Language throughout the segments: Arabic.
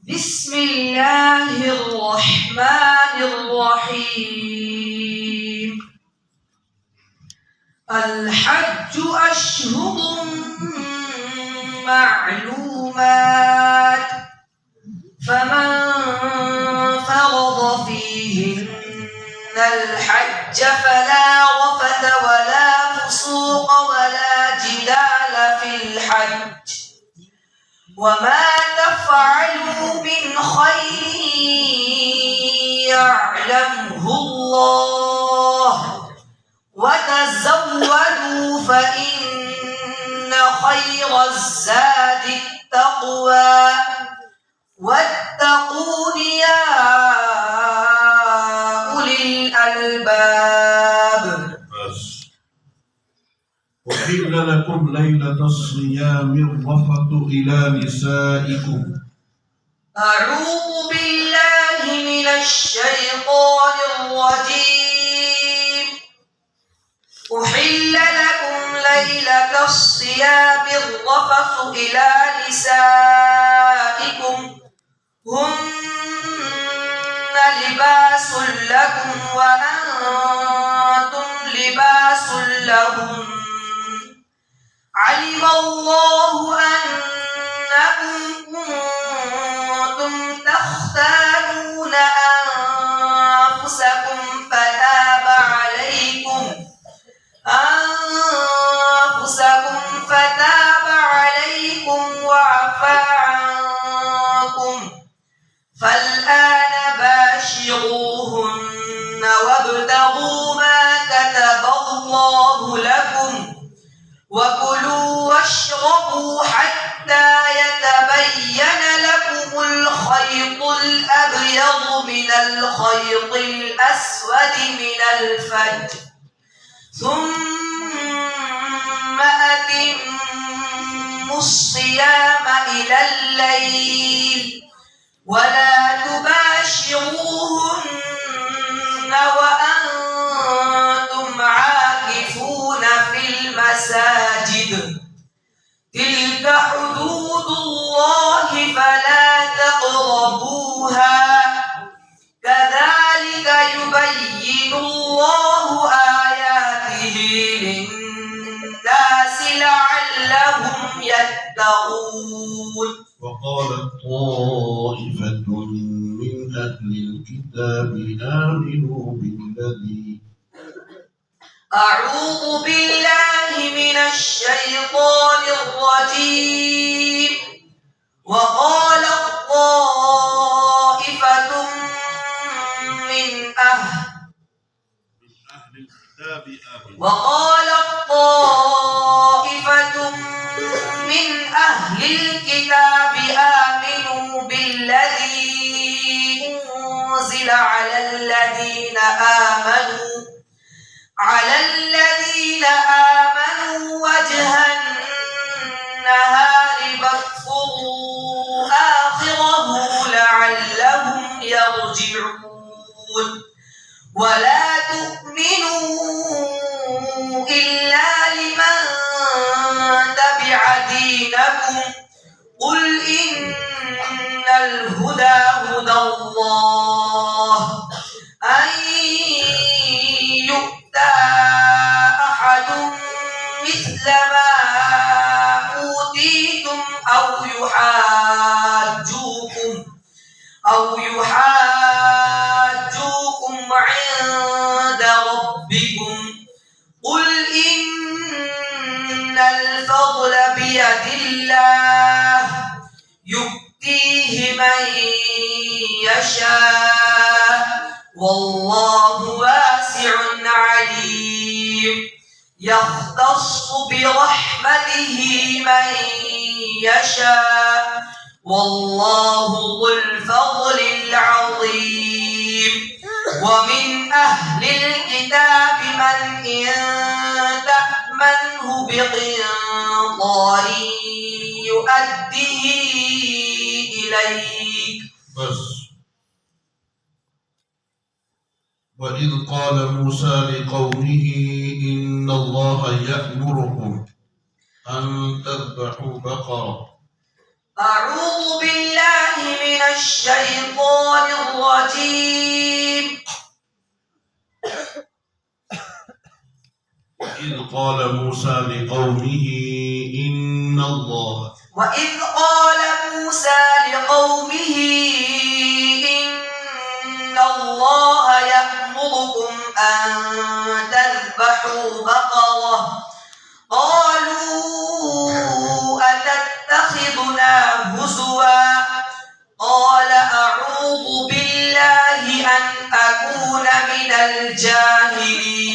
بسم الله الرحمن الرحيم. الحج أشهر معلومات، فمن فرض فيهن الحج فلا رفث ولا فسوق ولا جدال في الحج، وما تفعلوا من خير يعلمه الله، وتزودوا فإن خير الزاد التقوى، واتقون يا أولي الألباب. أحل لكم ليلة الصيام الرفث إلى نسائكم. أعوذ بالله من الشيطان الرجيم. أحل لكم ليلة الصيام الرفث إلى نسائكم هن لباس لكم وأنتم لباس لهم، علم الله أنكم كنتم تختانون أنفسكم فتاب عليكم وعفى عنكم، فالآن باشروهن وابتغوا ما كتب الله لكم، وكلوا واشربوا حتى يتبين لكم الخيط الأبيض من الخيط الأسود من الفجر، ثم أتموا الصيام إلى الليل، ولا تباشروهن وأنتم عاكفون في المساجد، تلك حدود الله فلا تقربوها، كذلك يبين الله آياته للناس لعلهم يتقون. وقالت طائفة من أهل الكتاب آمنوا بالذي. أعوذ بالله من الشيطان الرجيم. وقالت طائفة من أهل الكتاب آمنوا بالذي أنزل على الذين آمنوا وجه النهار فاكفروا آخره لعلهم يرجعون، ولا تؤمنوا إلا لمن تبع دينكم، قل إن الهدى هدى الله أن يؤتى أحد مثل ما أوتيتم أو يحاجوكم عند ربكم، قل إن الفضل بيد الله يؤتيه من يشاء والله واسع عليم، يختص برحمته من يشاء والله ذو الفضل العظيم. ومن أهل الكتاب من إن تأمنه بقنطار يؤديه إليك. وإذ قال موسى لقومه إن الله يأمركم أن تذبحوا بقرة. أعوذ بالله من الشيطان الرجيم. وإذ قال موسى لقومه إن الله وإذ قال موسى لقومه إن الله يأمركم أن تذبحوا بقرة قالوا أتتخذنا هزوا قال أعوذ بالله أن أكون من الجاهلين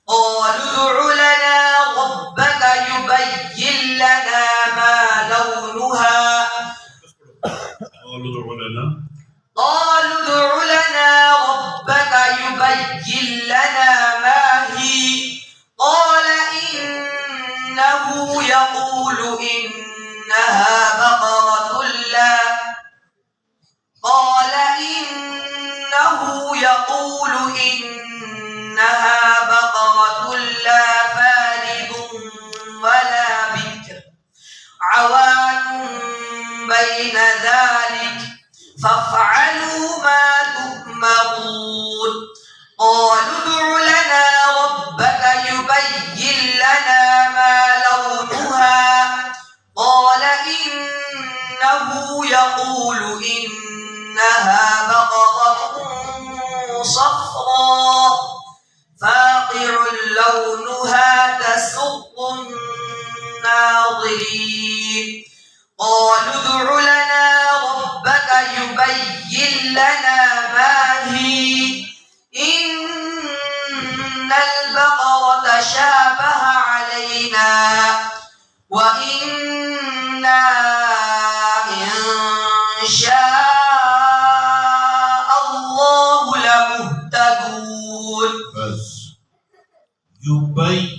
قالوا ادع لنا ربك يبين لنا ما لونها قالوا ادع لنا ربك يبين لنا ما هي قال إنه يقول إنها بقرة لا فارض ولا بكر عوان بين ذلك فافعلوا ما تؤمرون قالوا ادع لنا ربك يبين لنا ما لونها قال إنه يقول إنها بقرة صفراء فاقع لونها تسر الناظرين قالوا ادع لنا ربك يبين لنا ما هي إن البقرة شابه علينا وإنا إن شاء الله لمهتدون. بس يبين